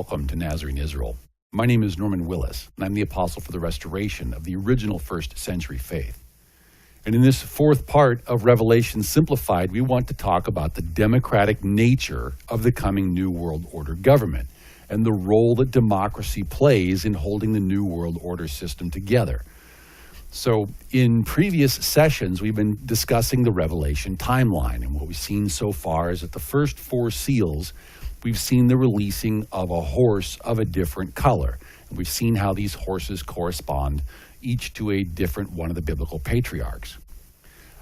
Welcome to Nazarene Israel. My name is Norman Willis, and I'm the apostle for the restoration of the original first century faith. And in this fourth part of Revelation Simplified, we want to talk about the democratic nature of the coming New World Order government and the role that democracy plays in holding the New World Order system together. So in previous sessions, we've been discussing the Revelation timeline, and what we've seen so far is that the first four seals, we've seen the releasing of a horse of a different color. And we've seen how these horses correspond each to a different one of the biblical patriarchs.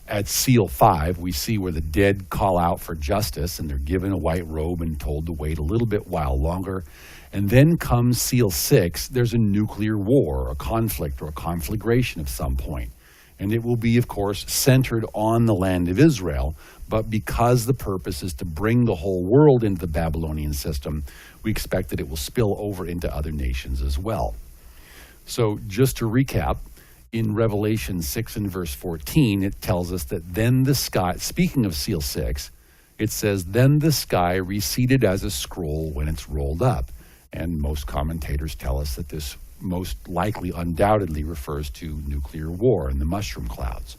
At seal 5, we see where the dead call out for justice, and they're given a white robe and told to wait a little bit while longer. And then comes seal 6, there's a nuclear war, a conflict, or a conflagration of some point. And it will be, of course, centered on the land of Israel, but because the purpose is to bring the whole world into the Babylonian system, we expect that it will spill over into other nations as well. So just to recap, in Revelation 6 and verse 14, it tells us that then the sky, speaking of seal 6, it says, then the sky receded as a scroll when it's rolled up. And most commentators tell us that this most likely undoubtedly refers to nuclear war and the mushroom clouds.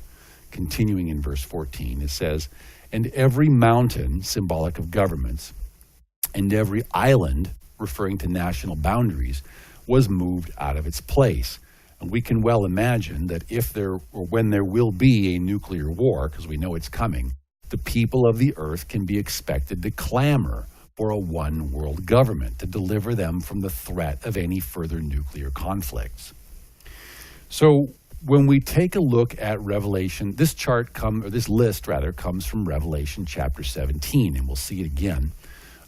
Continuing in verse 14, it says, and every mountain, symbolic of governments, and every island, referring to national boundaries, was moved out of its place. And we can well imagine that if there or when there will be a nuclear war, because we know it's coming, the people of the earth can be expected to clamor for a one world government to deliver them from the threat of any further nuclear conflicts. So when we take a look at Revelation, this list comes from Revelation chapter 17, and we'll see it again.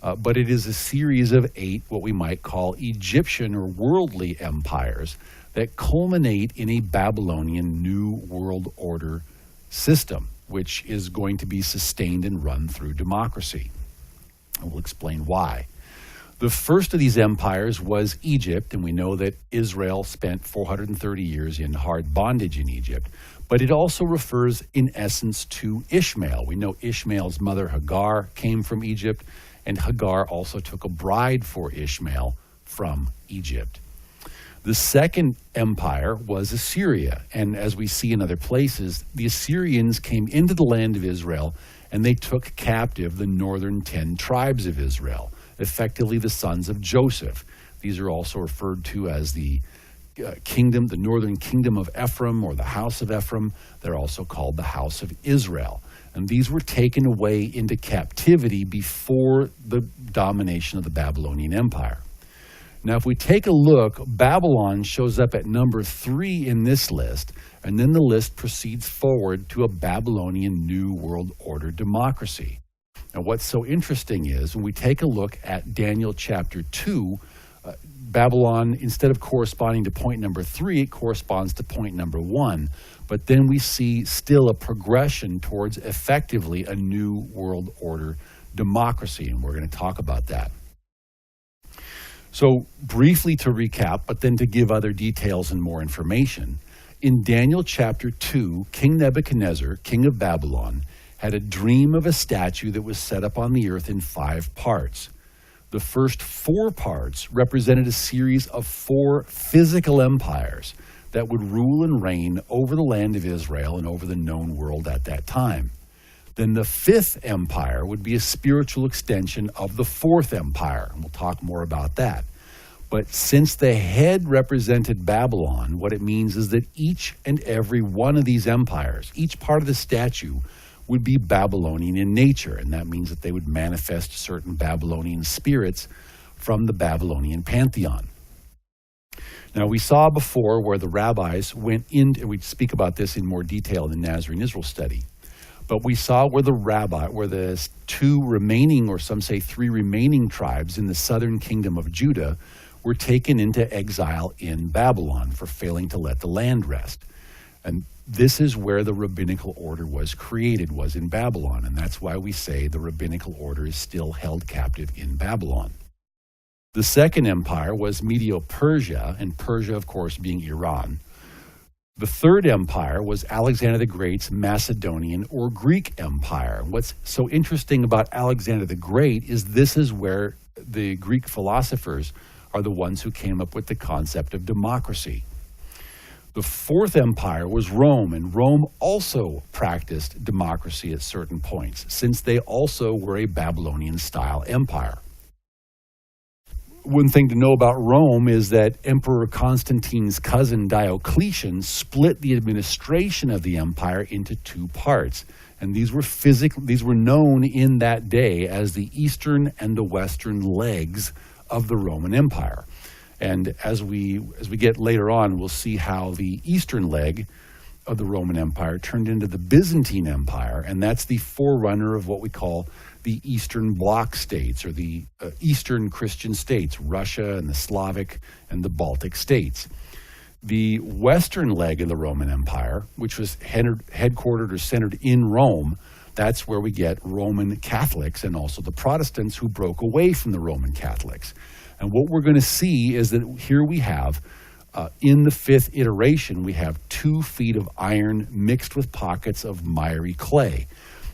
But it is a series of 8 what we might call Egyptian or worldly empires that culminate in a Babylonian New World Order system, which is going to be sustained and run through democracy. And we'll explain why. The first of these empires was Egypt, and we know that Israel spent 430 years in hard bondage in Egypt. But it also refers, in essence, to Ishmael. We know Ishmael's mother Hagar came from Egypt, and Hagar also took a bride for Ishmael from Egypt. The second empire was Assyria, and as we see in other places, the Assyrians came into the land of Israel and they took captive the northern 10 tribes of Israel, effectively the sons of Joseph. These are also referred to as the kingdom, the northern kingdom of Ephraim, or the house of Ephraim. They're also called the house of Israel. And these were taken away into captivity before the domination of the Babylonian Empire. Now, if we take a look, Babylon shows up at number 3 in this list, and then the list proceeds forward to a Babylonian New World Order democracy. Now, what's so interesting is when we take a look at Daniel chapter 2, Babylon, instead of corresponding to point number 3, it corresponds to point number 1. But then we see still a progression towards effectively a New World Order democracy, and we're going to talk about that. So briefly to recap, but then to give other details and more information, in Daniel chapter 2, King Nebuchadnezzar, king of Babylon, had a dream of a statue that was set up on the earth in 5 parts. The first 4 parts represented a series of 4 physical empires that would rule and reign over the land of Israel and over the known world at that time. Then the 5th empire would be a spiritual extension of the 4th empire, and we'll talk more about that. But since the head represented Babylon, what it means is that each and every one of these empires, each part of the statue, would be Babylonian in nature, and that means that they would manifest certain Babylonian spirits from the Babylonian pantheon. Now, we saw before where the rabbis went in, and we speak about this in more detail in the Nazarene Israel study, but we saw where the 2 remaining, or some say 3 remaining tribes in the southern kingdom of Judah were taken into exile in Babylon for failing to let the land rest. And this is where the rabbinical order was created, was in Babylon. And that's why we say the rabbinical order is still held captive in Babylon. The second empire was Medo-Persia, and Persia, of course, being Iran. The third empire was Alexander the Great's Macedonian or Greek Empire. What's so interesting about Alexander the Great is this is where the Greek philosophers are the ones who came up with the concept of democracy. The fourth empire was Rome, and Rome also practiced democracy at certain points, since they also were a Babylonian-style empire. One thing to know about Rome is that Emperor Constantine's cousin Diocletian split the administration of the empire into two parts. And these were known in that day as the eastern and the western legs of the Roman Empire. And as we get later on, we'll see how the eastern leg of the Roman Empire turned into the Byzantine Empire, and that's the forerunner of what we call the Eastern Bloc states, or the Eastern Christian states, Russia and the Slavic and the Baltic states. The western leg of the Roman Empire, which was headquartered or centered in Rome, that's where we get Roman Catholics and also the Protestants who broke away from the Roman Catholics. And what we're going to see is that here we have, in the fifth iteration, we have 2 feet of iron mixed with pockets of miry clay.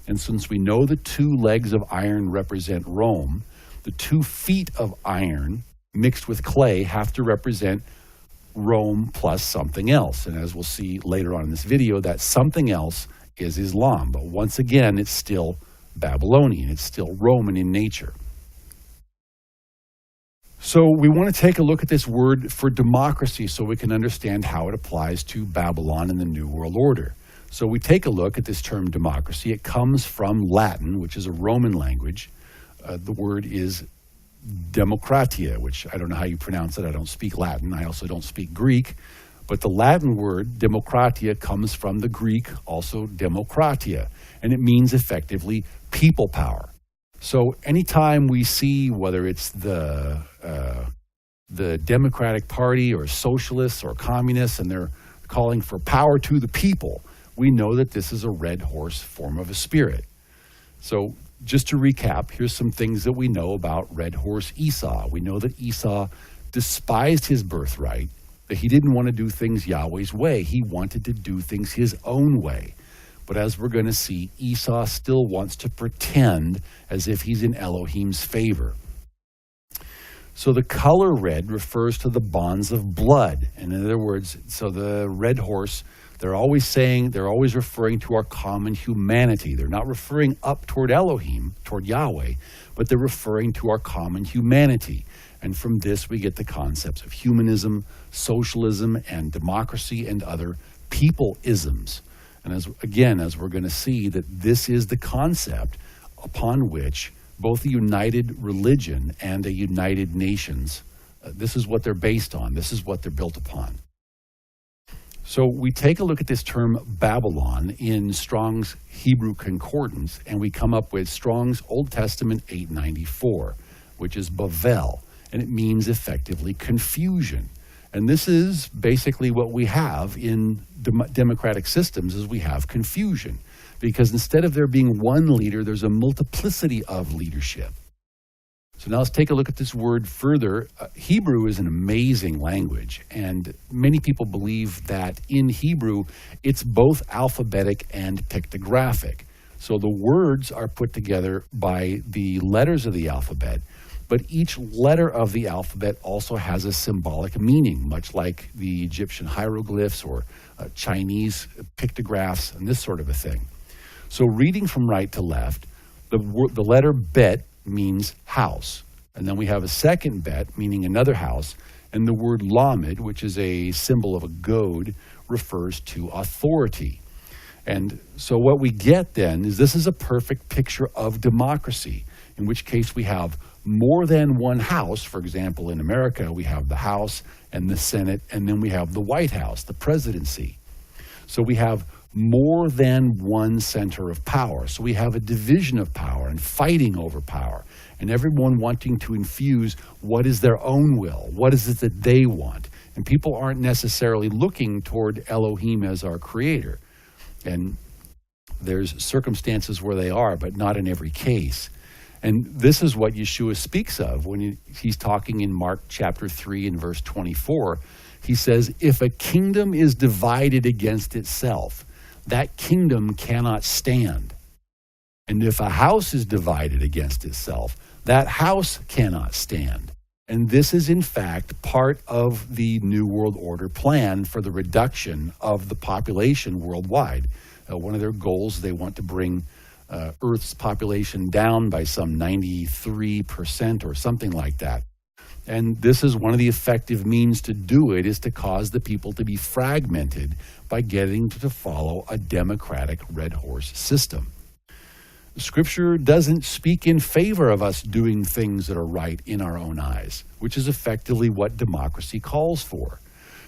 And since we know the 2 legs of iron represent Rome, the 2 feet of iron mixed with clay have to represent Rome plus something else. And as we'll see later on in this video, that something else is Islam. But once again, it's still Babylonian. It's still Roman in nature. So we want to take a look at this word for democracy so we can understand how it applies to Babylon and the New World Order. So we take a look at this term democracy. It comes from Latin, which is a Roman language. The word is Democracia, which I don't know how you pronounce it. I don't speak Latin. I also don't speak Greek. But the Latin word Democracia comes from the Greek, also Democratia, and it means effectively people power. So anytime we see, whether it's the Democratic Party or socialists or communists, and they're calling for power to the people, we know that this is a red horse form of a spirit. So just to recap, here's some things that we know about red horse Esau. We know that Esau despised his birthright, that he didn't want to do things Yahweh's way. He wanted to do things his own way. But as we're going to see, Esau still wants to pretend as if he's in Elohim's favor. So the color red refers to the bonds of blood. And in other words, so the red horse, they're always referring to our common humanity. They're not referring up toward Elohim, toward Yahweh, but they're referring to our common humanity. And from this, we get the concepts of humanism, socialism, and democracy, and other people-isms. And as we're going to see, that this is the concept upon which both a united religion and a united nations, this is what they're based on. This is what they're built upon. So we take a look at this term Babylon in Strong's Hebrew Concordance, and we come up with Strong's Old Testament 894, which is Bavel, and it means effectively confusion. And this is basically what we have in democratic systems, is we have confusion. Because instead of there being one leader, there's a multiplicity of leadership. So now let's take a look at this word further. Hebrew is an amazing language, and many people believe that in Hebrew, it's both alphabetic and pictographic. So the words are put together by the letters of the alphabet, but each letter of the alphabet also has a symbolic meaning, much like the Egyptian hieroglyphs or Chinese pictographs and this sort of a thing. So reading from right to left, the letter bet means house. And then we have a second bet, meaning another house. And the word lamed, which is a symbol of a goad, refers to authority. And so what we get then is this is a perfect picture of democracy, in which case we have more than one house. For example, in America, we have the House and the Senate, and then we have the White House, the presidency. So we have more than one center of power. So we have a division of power and fighting over power, and everyone wanting to infuse what is their own will, what is it that they want. And people aren't necessarily looking toward Elohim as our creator. And there's circumstances where they are, but not in every case. And this is what Yeshua speaks of when he's talking in Mark chapter 3 and verse 24. He says, if a kingdom is divided against itself, that kingdom cannot stand. And if a house is divided against itself, that house cannot stand. And this is, in fact, part of the New World Order plan for the reduction of the population worldwide. One of their goals, they want to bring Earth's population down by some 93% or something like that. And this is one of the effective means to do it, is to cause the people to be fragmented by getting to follow a democratic red horse system. Scripture doesn't speak in favor of us doing things that are right in our own eyes, which is effectively what democracy calls for.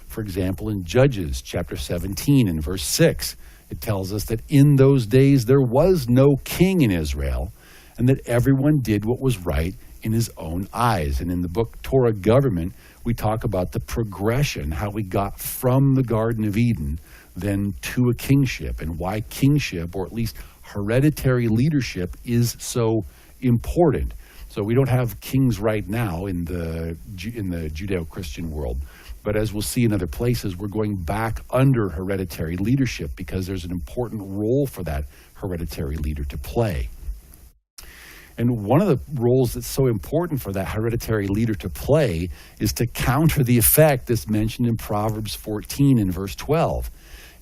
For example, in Judges chapter 17 and verse 6, it tells us that in those days there was no king in Israel, and that everyone did what was right in his own eyes. And in the book Torah Government, we talk about the progression, how we got from the Garden of Eden then to a kingship, and why kingship, or at least hereditary leadership, is so important. So we don't have kings right now in the Judeo-Christian world, but as we'll see in other places, we're going back under hereditary leadership because there's an important role for that hereditary leader to play. And one of the roles that's so important for that hereditary leader to play is to counter the effect that's mentioned in Proverbs 14 and verse 12.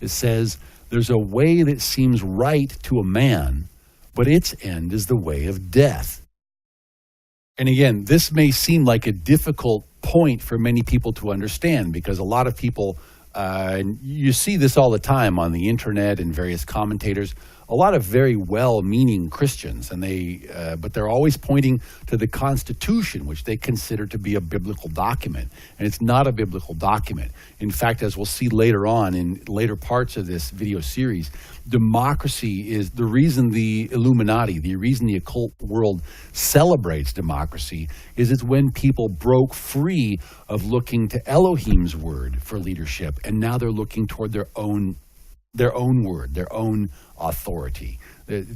It says, "There's a way that seems right to a man, but its end is the way of death." And again, this may seem like a difficult point for many people to understand, because a lot of people, and you see this all the time on the internet and various commentators, a lot of very well-meaning Christians, and but they're always pointing to the Constitution, which they consider to be a biblical document, and it's not a biblical document. In fact, as we'll see later on in later parts of this video series, democracy is the reason the Illuminati, the reason the occult world celebrates democracy, is it's when people broke free of looking to Elohim's word for leadership, and now they're looking toward their own word, their own authority.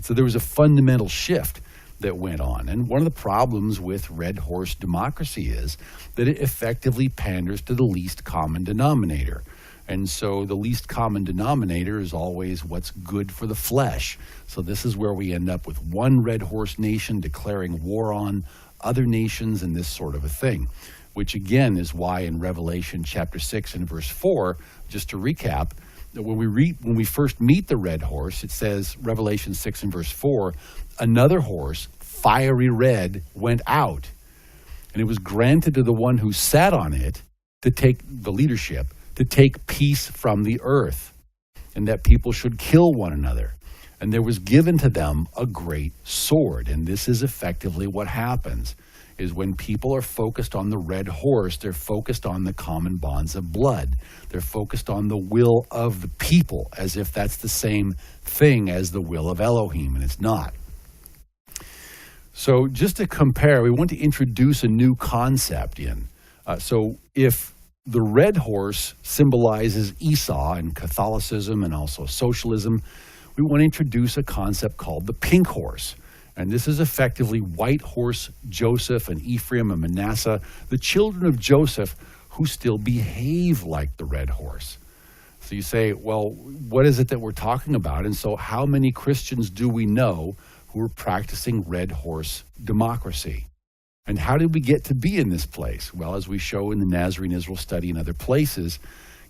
So there was a fundamental shift that went on. And one of the problems with red horse democracy is that it effectively panders to the least common denominator. And so the least common denominator is always what's good for the flesh. So this is where we end up with one red horse nation declaring war on other nations and this sort of a thing, which again is why in Revelation chapter 6 and verse 4, just to recap, when we first meet the red horse, it says, Revelation 6 and verse 4, "Another horse, fiery red, went out, and it was granted to the one who sat on it to take the leadership, to take peace from the earth, and that people should kill one another. And there was given to them a great sword." And this is effectively what happens, is when people are focused on the red horse, they're focused on the common bonds of blood. They're focused on the will of the people, as if that's the same thing as the will of Elohim, and it's not. So just to compare, we want to introduce a new concept in. So if the red horse symbolizes Esau and Catholicism and also socialism, we want to introduce a concept called the pink horse. And this is effectively white horse Joseph and Ephraim and Manasseh, the children of Joseph who still behave like the red horse. So you say, well, what is it that we're talking about? And so how many Christians do we know who are practicing red horse democracy? And how did we get to be in this place? Well, as we show in the Nazarene Israel study and other places,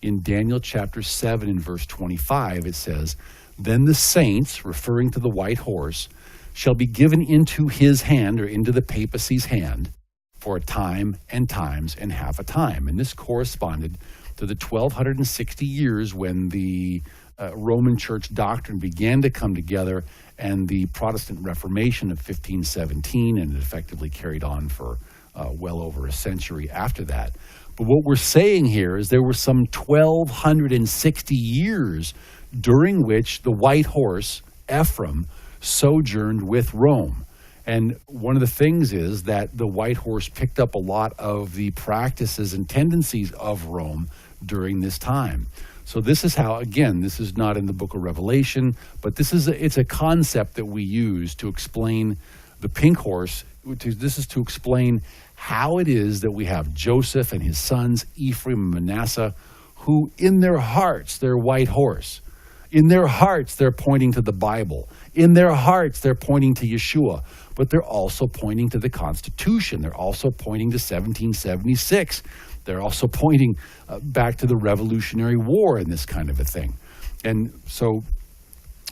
in Daniel chapter 7 and verse 25, it says, "Then the saints," referring to the white horse, "shall be given into his hand," or into the papacy's hand, "for a time and times and half a time." And this corresponded to the 1260 years when the Roman Church doctrine began to come together, and the Protestant Reformation of 1517, and it effectively carried on for well over a century after that. But what we're saying here is there were some 1260 years during which the white horse, Ephraim, sojourned with Rome. And one of the things is that the white horse picked up a lot of the practices and tendencies of Rome during this time. So this is how, again, this is not in the book of Revelation, but it's a concept that we use to explain the pink horse. This is to explain how it is that we have Joseph and his sons, Ephraim and Manasseh, who in their hearts, they're white horse. In their hearts, they're pointing to the Bible. In their hearts, they're pointing to Yeshua. But they're also pointing to the Constitution. They're also pointing to 1776. They're also pointing back to the Revolutionary War and this kind of a thing. And so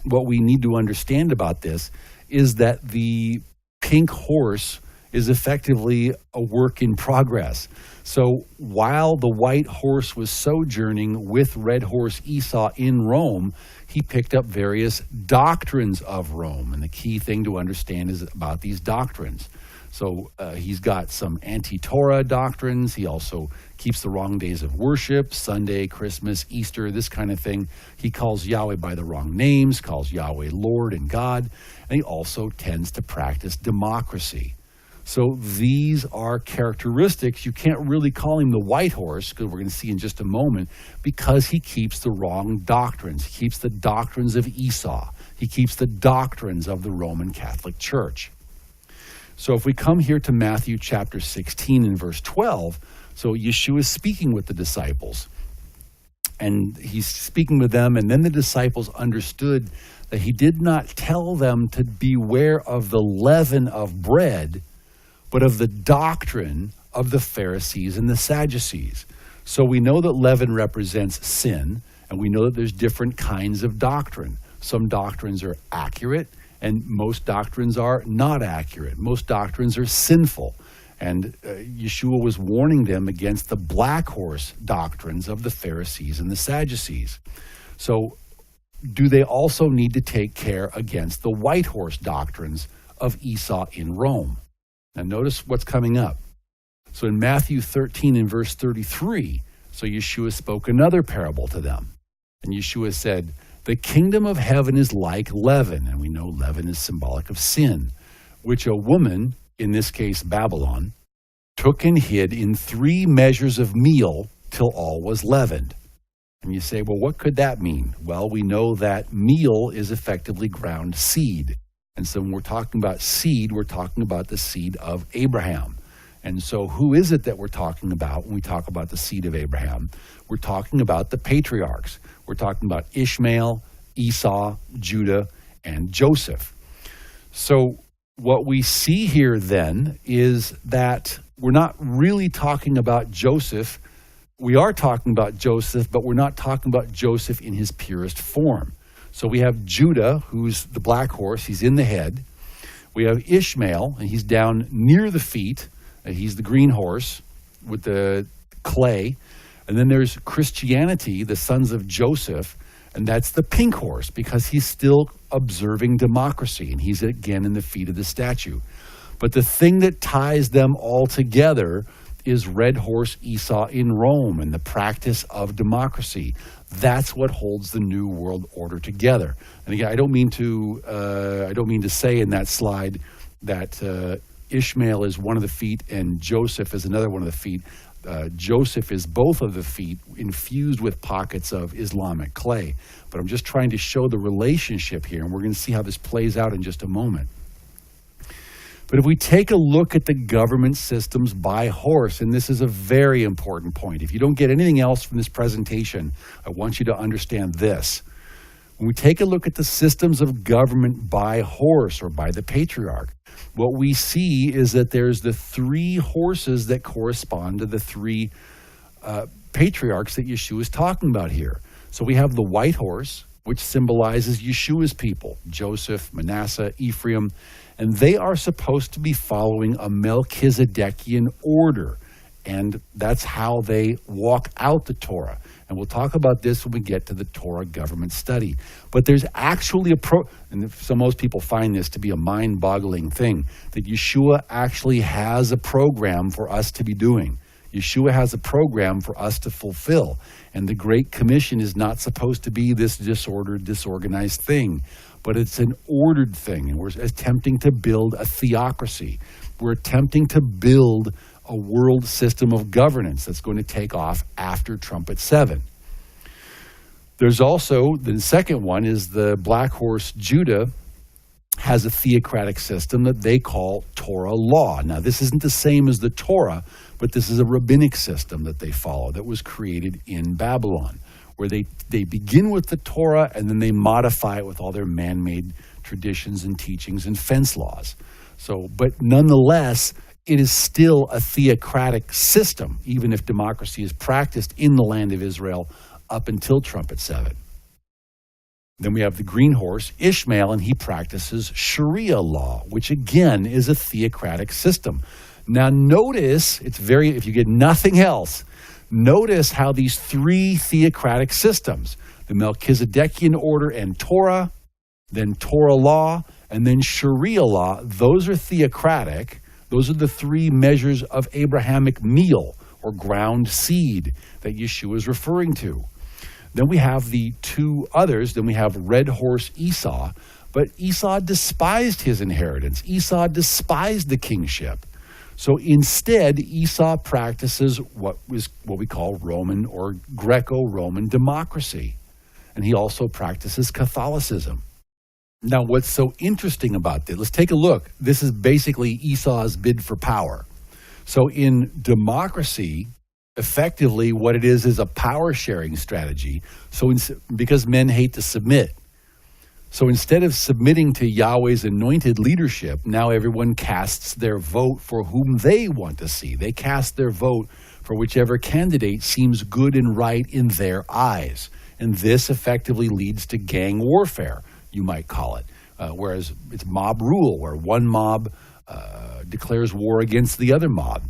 what we need to understand about this is that the pink horse is effectively a work in progress. So while the white horse was sojourning with red horse Esau in Rome, he picked up various doctrines of Rome. And the key thing to understand is about these doctrines. So he's got some anti-Torah doctrines. He also keeps the wrong days of worship, Sunday, Christmas, Easter, this kind of thing. He calls Yahweh by the wrong names, calls Yahweh Lord and God. And he also tends to practice democracy. So these are characteristics. You can't really call him the white horse, because we're going to see in just a moment, because he keeps the wrong doctrines. He keeps the doctrines of Esau. He keeps the doctrines of the Roman Catholic Church. So if we come here to Matthew chapter 16 and verse 12, so Yeshua is speaking with the disciples. And he's speaking with them, and then the disciples understood that he did not tell them to beware of the leaven of bread, but of the doctrine of the Pharisees and the Sadducees. So we know that leaven represents sin, and we know that there's different kinds of doctrine. Some doctrines are accurate, and most doctrines are not accurate. Most doctrines are sinful. And Yeshua was warning them against the black horse doctrines of the Pharisees and the Sadducees. So do they also need to take care against the white horse doctrines of Esau in Rome? Now notice what's coming up. So in Matthew 13 and verse 33, so Yeshua spoke another parable to them. And Yeshua said, "The kingdom of heaven is like leaven," and we know leaven is symbolic of sin, "which a woman, in this case Babylon, took and hid in 3 measures of meal till all was leavened." And you say, well, what could that mean? Well, we know that meal is effectively ground seed. And so when we're talking about seed, we're talking about the seed of Abraham. And so who is it that we're talking about when we talk about the seed of Abraham? We're talking about the patriarchs. We're talking about Ishmael, Esau, Judah, and Joseph. So what we see here then is that we're not really talking about Joseph. We are talking about Joseph, but we're not talking about Joseph in his purest form. So we have Judah, who's the black horse. He's in the head. We have Ishmael, and he's down near the feet. He's the green horse with the clay. And then there's Christianity, the sons of Joseph, and that's the pink horse, because he's still observing democracy, and he's again in the feet of the statue. But the thing that ties them all together is red horse Esau in Rome and the practice of democracy. That's what holds the New World Order together. And again, I don't mean to say in that slide that Ishmael is one of the feet and Joseph is another one of the feet. Joseph is both of the feet infused with pockets of Islamic clay. But I'm just trying to show the relationship here, and we're going to see how this plays out in just a moment. But if we take a look at the government systems by horse, and this is a very important point. If you don't get anything else from this presentation, I want you to understand this. When we take a look at the systems of government by horse or by the patriarch, what we see is that there's the 3 horses that correspond to the 3 patriarchs that Yeshua is talking about here. So we have the white horse, which symbolizes Yeshua's people, Joseph, Manasseh, Ephraim, and they are supposed to be following a Melchizedekian order, and that's how they walk out the Torah. And we'll talk about this when we get to the Torah government study. But there's actually and so most people find this to be a mind-boggling thing, that Yeshua actually has a program for us to be doing. Yeshua has a program for us to fulfill. And the Great Commission is not supposed to be this disordered, disorganized thing, but it's an ordered thing. And we're attempting to build a theocracy. We're attempting to build a world system of governance that's going to take off after Trumpet 7. There's also, the second one is the black horse Judah has a theocratic system that they call Torah law. Now, this isn't the same as the Torah, but this is a rabbinic system that they follow that was created in Babylon. where they begin with the Torah and then they modify it with all their man-made traditions and teachings and fence laws. So, but nonetheless, it is still a theocratic system, even if democracy is practiced in the land of Israel up until Trumpet 7. Then we have the green horse, Ishmael, and he practices Sharia law, which again is a theocratic system. Now notice, if you get nothing else, notice how these three theocratic systems, the Melchizedekian order and Torah, then Torah law, and then Sharia law, those are theocratic. Those are the three measures of Abrahamic meal or ground seed that Yeshua is referring to. Then we have the two others. Then we have red horse Esau. But Esau despised his inheritance. Esau despised the kingship. So instead, Esau practices what we call Roman or Greco-Roman democracy. And he also practices Catholicism. Now, what's so interesting about this, let's take a look. This is basically Esau's bid for power. So in democracy, effectively what it is a power-sharing strategy. So because men hate to submit. So instead of submitting to Yahweh's anointed leadership, now everyone casts their vote for whom they want to see. They cast their vote for whichever candidate seems good and right in their eyes. And this effectively leads to gang warfare, you might call it, whereas it's mob rule, where one mob declares war against the other mob.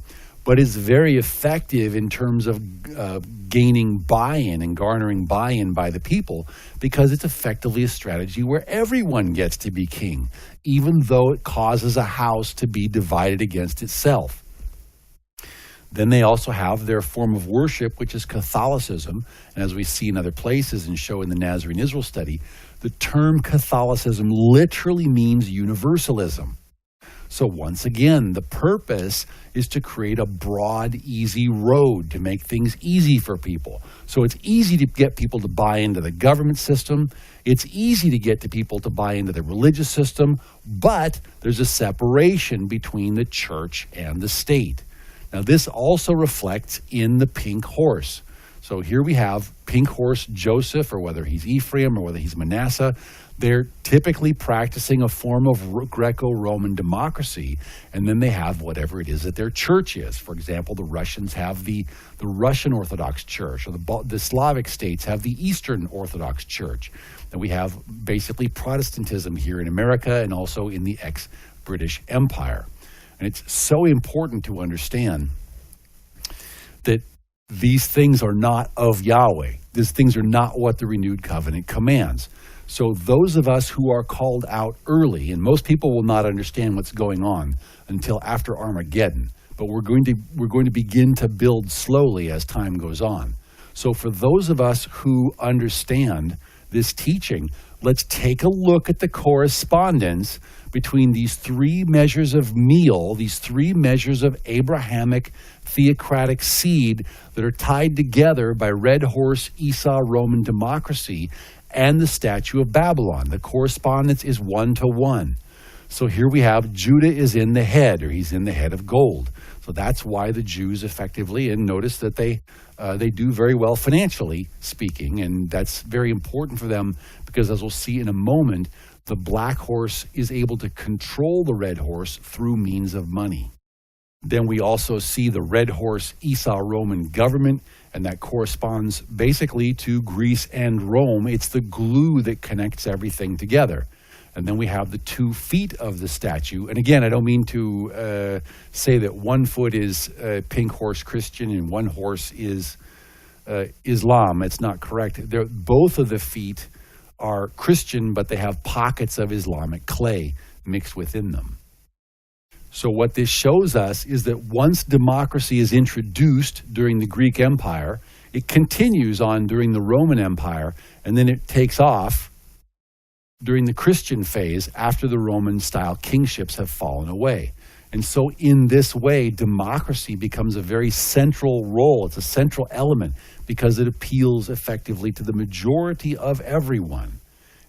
But it's very effective in terms of gaining buy-in and garnering buy-in by the people, because it's effectively a strategy where everyone gets to be king, even though it causes a house to be divided against itself. Then they also have their form of worship, which is Catholicism. And as we see in other places and show in the Nazarene Israel study, the term Catholicism literally means universalism. So once again, the purpose is to create a broad, easy road to make things easy for people. So it's easy to get people to buy into the government system. It's easy to get people to buy into the religious system, but there's a separation between the church and the state. Now, this also reflects in the pink horse. So here we have pink horse Joseph, or whether he's Ephraim or whether he's Manasseh. They're typically practicing a form of Greco-Roman democracy, and then they have whatever it is that their church is. For example, the Russians have the Russian Orthodox Church, or the Slavic states have the Eastern Orthodox Church. And we have basically Protestantism here in America and also in the ex-British Empire. And it's so important to understand that these things are not of Yahweh. These things are not what the renewed covenant commands. So those of us who are called out early, and most people will not understand what's going on until after Armageddon, but we're going to begin to build slowly as time goes on. So for those of us who understand this teaching, let's take a look at the correspondence between these three measures of meal, these three measures of Abrahamic theocratic seed that are tied together by red horse Esau Roman democracy and the statue of Babylon. The correspondence is 1-to-1. So here we have Judah is in the head, or he's in the head of gold. So that's why the Jews effectively, and notice that they do very well financially speaking, and that's very important for them because, as we'll see in a moment, the black horse is able to control the red horse through means of money. Then we also see the red horse Esau Roman government, and that corresponds basically to Greece and Rome. It's the glue that connects everything together. And then we have the 2 feet of the statue. And again, I don't mean to say that one foot is pink horse Christian and one horse is Islam. It's not correct. Both of the feet are Christian, but they have pockets of Islamic clay mixed within them. So what this shows us is that once democracy is introduced during the Greek Empire, it continues on during the Roman Empire, and then it takes off during the Christian phase after the Roman-style kingships have fallen away. And so in this way, democracy becomes a very central role. It's a central element because it appeals effectively to the majority of everyone.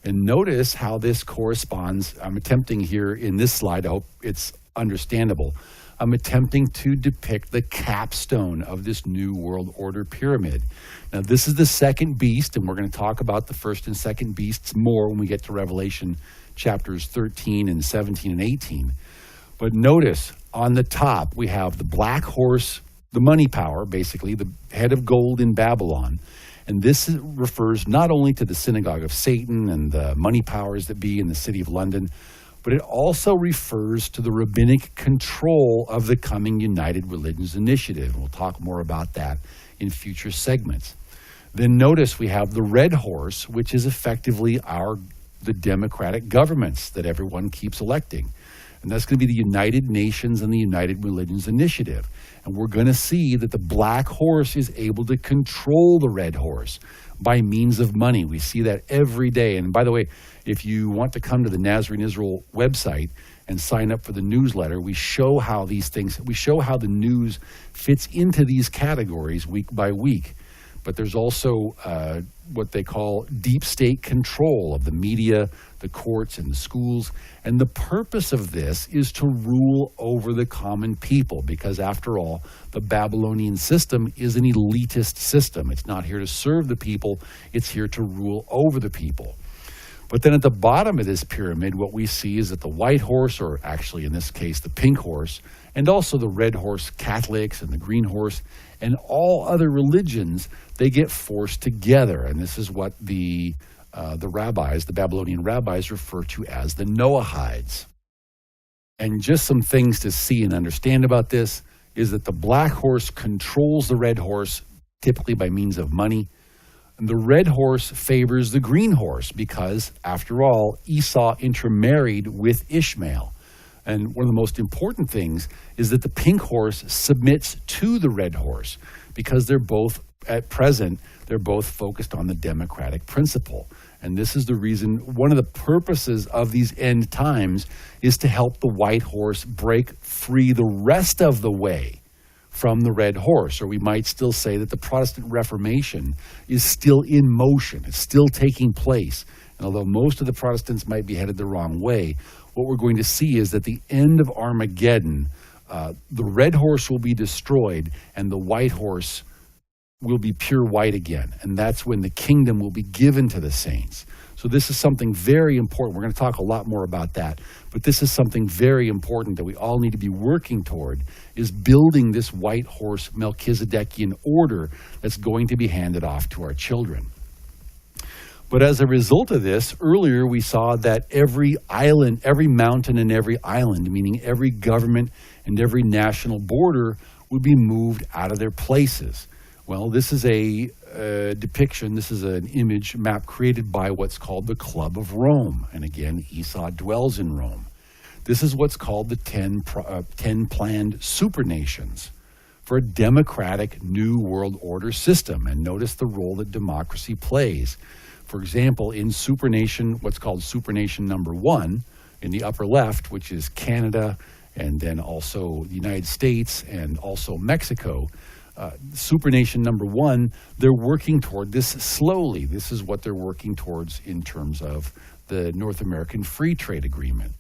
And notice how this corresponds. I'm attempting here in this slide, I hope it's understandable, I'm attempting to depict the capstone of this New World Order pyramid. Now, this is the second beast, and we're going to talk about the first and second beasts more when we get to Revelation chapters 13 and 17 and 18. But notice, on the top, we have the black horse, the money power, basically, the head of gold in Babylon. And this refers not only to the synagogue of Satan and the money powers that be in the city of London, but it also refers to the rabbinic control of the coming United Religions Initiative. And we'll talk more about that in future segments. Then notice we have the red horse, which is effectively the democratic governments that everyone keeps electing. And that's going to be the United Nations and the United Religions Initiative. And we're going to see that the black horse is able to control the red horse by means of money. We see that every day. And by the way, if you want to come to the Nazarene Israel website and sign up for the newsletter, we show how the news fits into these categories week by week. But there's also what they call deep state control of the media, the courts, and the schools. And the purpose of this is to rule over the common people, because after all, the Babylonian system is an elitist system. It's not here to serve the people, it's here to rule over the people. But then at the bottom of this pyramid, what we see is that the white horse, or actually in this case the pink horse, and also the red horse Catholics and the green horse, and all other religions, they get forced together. And this is what the rabbis, the Babylonian rabbis, refer to as the Noahides. And just some things to see and understand about this is that the black horse controls the red horse, typically by means of money. And the red horse favors the green horse because, after all, Esau intermarried with Ishmael. And one of the most important things is that the pink horse submits to the red horse because they're both, at present, they're both focused on the democratic principle. And this is the reason, one of the purposes of these end times is to help the white horse break free the rest of the way from the red horse. Or we might still say that the Protestant Reformation is still in motion. It's still taking place. And although most of the Protestants might be headed the wrong way, what we're going to see is that the end of Armageddon, the red horse will be destroyed and the white horse will be pure white again. And that's when the kingdom will be given to the saints. So this is something very important. We're going to talk a lot more about that. But this is something very important that we all need to be working toward, is building this white horse Melchizedekian order that's going to be handed off to our children. But as a result of this, earlier we saw that every island, every mountain and every island, meaning every government and every national border, would be moved out of their places. Well, this is a depiction, this is an image map created by what's called the Club of Rome. And again, Esau dwells in Rome. This is what's called the 10 planned supernations for a democratic new world order system. And notice the role that democracy plays. For example, in supernation, what's called supernation number 1, in the upper left, which is Canada, and then also the United States, and also Mexico, supernation number 1, they're working toward this slowly. This is what they're working towards in terms of the North American Free Trade Agreement.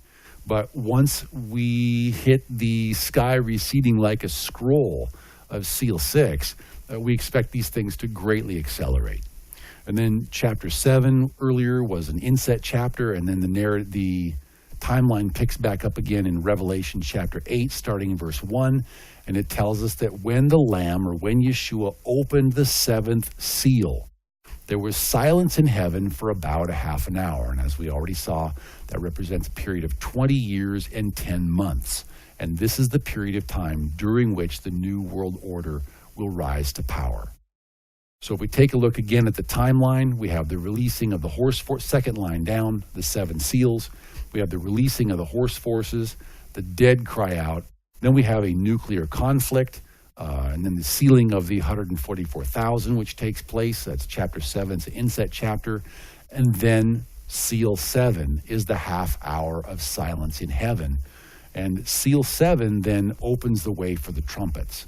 But once we hit the sky receding like a scroll of Seal 6, we expect these things to greatly accelerate. And then chapter 7 earlier was an inset chapter, and then the timeline picks back up again in Revelation chapter 8, starting in verse 1, and it tells us that when the Lamb, or when Yeshua, opened the 7th seal, there was silence in heaven for about a half an hour. And as we already saw, that represents a period of 20 years and 10 months. And this is the period of time during which the New World Order will rise to power. So if we take a look again at the timeline, we have the releasing of the horse force, second line down, the 7 seals. We have the releasing of the horse forces, the dead cry out. Then we have a nuclear conflict, and then the sealing of the 144,000, which takes place. That's chapter 7, it's an inset chapter. And then seal 7 is the half hour of silence in heaven. And seal 7 then opens the way for the trumpets.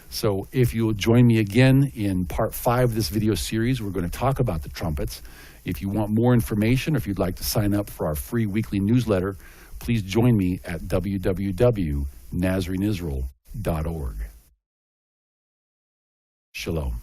So if you'll join me again in part 5 of this video series, we're going to talk about the trumpets. If you want more information, or if you'd like to sign up for our free weekly newsletter, please join me at www.nazarenisrael.org. Shalom.